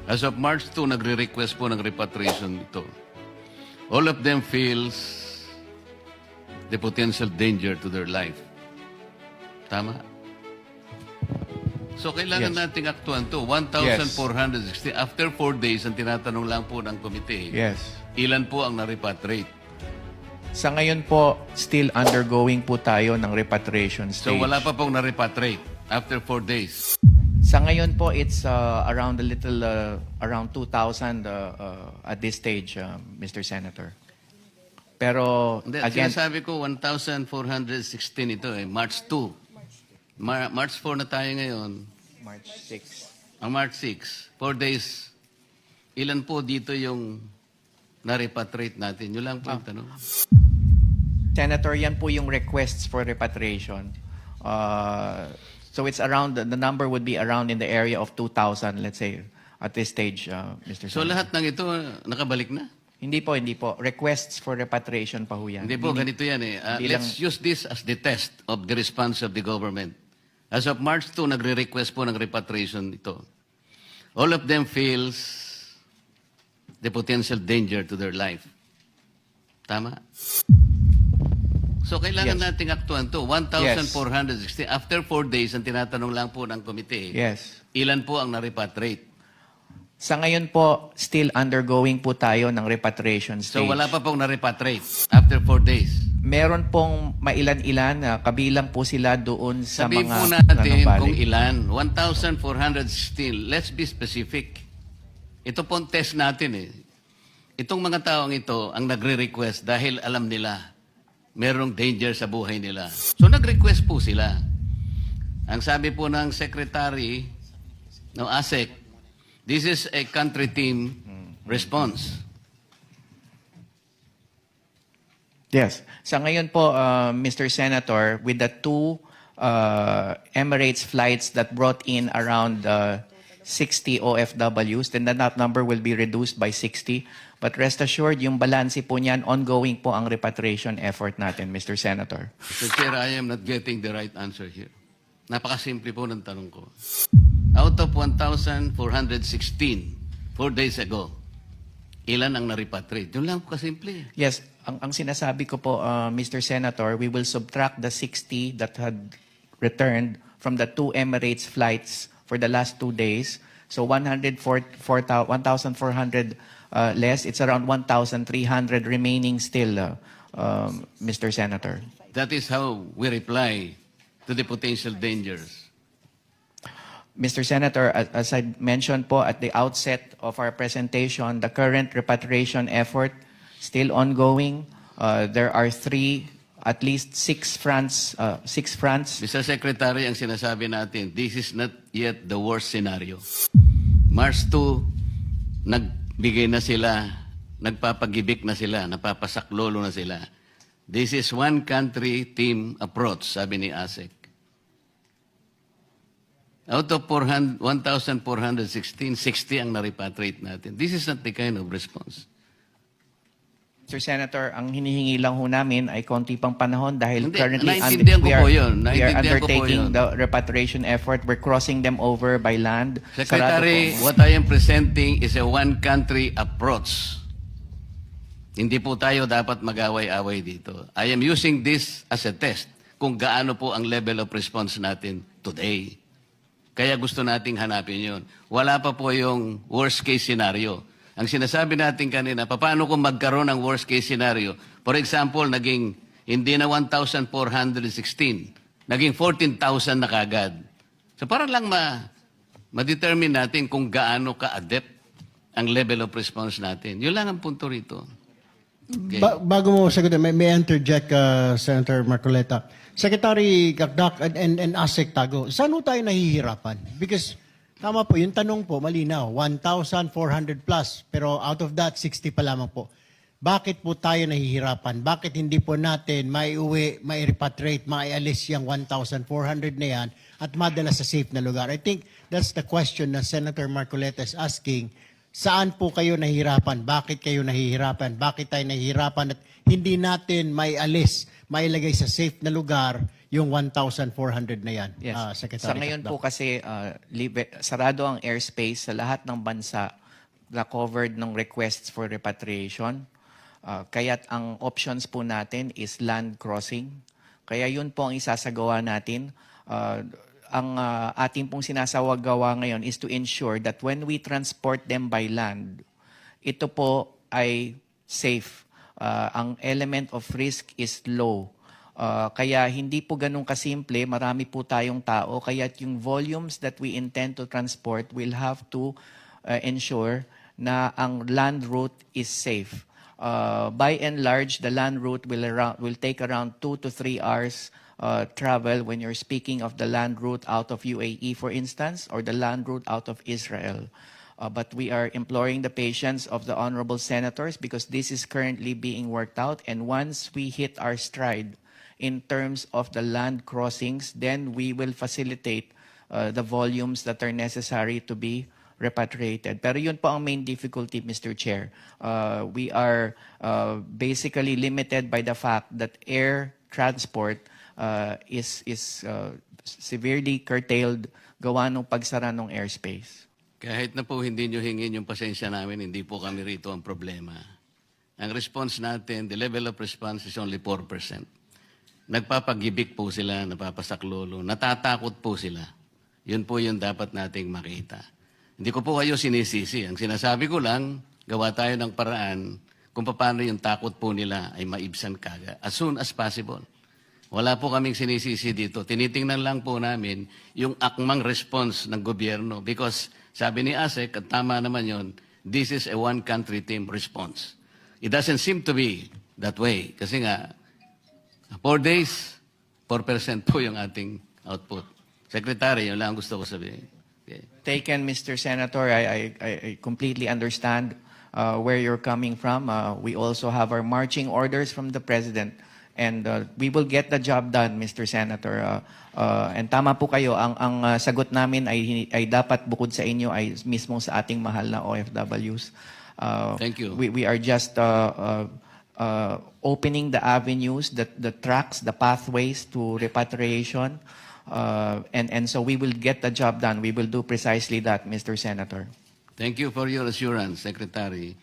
As of March 2, nagre-request po ng repatriation ito. All of them feels the potential danger to their life. Tama? So, kailangan nating aktuan to. 1,460. After 4 days, ang tinatanong lang po ng komite, ilan po ang na-repatriate? Sa ngayon po, still undergoing po tayo ng repatriation stage. So, wala pa pong na-repatriate after 4 days. Sa ngayon po, it's around around 2,000 at this stage, Mr. Senator. Pero, Hindi, again, sinasabi ko, 1,416 ito eh. March 2. March 4 na tayo ngayon. March 6. Ang March 6, 4 days, ilan po dito yung na-repatriate natin? Yun lang po yung tanong. Senator, yan po yung requests for repatriation. So it's around, the number would be around in the area of 2,000, let's say, at this stage, Mr. So Senator. lahat ng ito, nakabalik na? Hindi po, hindi po. Requests for repatriation pa ho yan. Hindi po, ganito yan eh. Let's use this as the test of the response of the government. As of March 2, nagre-request po ng repatriation ito. All of them feels the potential danger to their life. Tama? So, kailangan nating aktuan to. 1,460. After 4 days, ang tinatanong lang po ng komite, ilan po ang na-repatriate? Sa ngayon po, still undergoing po tayo ng repatriation stage. So, wala pa pong na-repatriate after 4 days? Meron pong mailan-ilan, kabilang po sila doon sa Sabihin mga po natin nanambalik. kung ilan. 1,416. Let's be specific. Ito pong test natin eh. Itong mga taong ito ang nagre-request dahil alam nila merong danger sa buhay nila. So nag-request po sila. Ang sabi po ng Secretary ng ASEC, this is a country team response. Yes. Sa ngayon po, Mr. Senator, with the two Emirates flights that brought in around 60 OFWs, then that number will be reduced by 60. But rest assured, yung balanse po niyan, ongoing po ang repatriation effort natin, Mr. Senator. Mr. Chair, I am not getting the right answer here. Napakasimple po ng tanong ko. Out of 1,416, 4 days ago, ilan ang na-repatriate? Yun lang po kasimple. Yes, ang sinasabi ko po, Mr. Senator, we will subtract the 60 that had returned from the two Emirates flights for the last 2 days. So 1,400 less. It's around 1,300 remaining still, Mr. Senator. That is how we reply to the potential dangers. Mr. Senator, as I mentioned po at the outset of our presentation, the current repatriation effort still ongoing. There are at least six fronts. Mr. Secretary, ang sinasabi natin, this is not yet the worst scenario. March 2, nagbigay na sila, nagpapagibik na sila, napapasaklolo na sila. This is one country team approach, sabi ni ASEC. Out of 1,416, 60 ang na-repatriate natin. This is not the kind of response. Mr. Senator, ang hinihingi lang ho namin ay konti pang panahon dahil Hindi, currently naintindihan ko po yun. we are Naintindihan ko po undertaking yun. the repatriation effort. We're crossing them over by land. Secretary, Sarado po. what I am presenting is a one-country approach. Hindi po tayo dapat mag-away-away dito. I am using this as a test kung gaano po ang level of response natin today. Kaya gusto nating hanapin yun. Wala pa po yung worst-case scenario. Ang sinasabi natin kanina, paano kung magkaroon ng worst-case scenario? For example, naging hindi na 1,416, naging 14,000 na kagad. So para lang ma-determine natin kung gaano ka-adept ang level of response natin. Yun lang ang punto rito. Okay. Bago mo sagutin, may interject, Senator Marcoleta. Secretary Gakdak and ASEC Tago, saan ho tayo nahihirapan? Because, tama po, yung tanong po, malinaw, 1,400 plus, pero out of that, 60 pa lamang po. Bakit po tayo nahihirapan? Bakit hindi po natin maiuwi, mai-repatriate, maialis yung 1,400 na yan at madala sa safe na lugar? I think that's the question na Senator Marcoleta is asking. Saan po kayo nahihirapan? Bakit kayo nahihirapan? Bakit tayo nahihirapan at hindi natin maialis, mailagay sa safe na lugar yung 1,400 na yan, Yes. Secretary Sa ngayon Kakdak? po kasi sarado ang airspace sa lahat ng bansa na covered ng requests for repatriation. Kaya't ang options po natin is land crossing. Kaya yun po ang isasagawa natin. Ang ating pong sinasawagawa ngayon is to ensure that when we transport them by land, ito po ay safe. Ang element of risk is low. Kaya hindi po ganun kasimple, marami po tayong tao, kaya yung volumes that we intend to transport will have to ensure na ang land route is safe. By and large, the land route will take around 2 to 3 hours travel when you're speaking of the land route out of UAE, for instance, or the land route out of Israel. But we are imploring the patience of the honorable senators because this is currently being worked out. And once we hit our stride in terms of the land crossings, then we will facilitate the volumes that are necessary to be repatriated. Pero yun po ang main difficulty, Mr. Chair. We are basically limited by the fact that air transport is severely curtailed gawa ng pagsara ng airspace. Kahit na po hindi nyo hingin yung pasensya namin, hindi po kami rito ang problema. Ang response natin, the level of response is only 4%. Nagpapagibik po sila, napapasaklolo, natatakot po sila. Yun po yung dapat nating makita. Hindi ko po kayo sinisisi. Ang sinasabi ko lang, gawa tayo ng paraan kung paano yung takot po nila ay maibsan kaga as soon as possible. Wala po kaming sinisisi dito. Tinitingnan lang po namin yung akmang response ng gobyerno because sabi ni ASEC, at tama naman yun, this is a one-country team response. It doesn't seem to be that way. Kasi nga, 4 days, 4% po yung ating output. Secretary, yun lang gusto ko sabihin. Okay. Taken, Mr. Senator. I completely understand where you're coming from. We also have our marching orders from the President. And we will get the job done, Mr. Senator. And tama po kayo, ang sagot namin ay dapat bukod sa inyo ay mismo sa ating mahal na OFWs. Thank you. We are just opening the avenues, the tracks, the pathways to repatriation. And so we will get the job done. We will do precisely that, Mr. Senator. Thank you for your assurance, Secretary.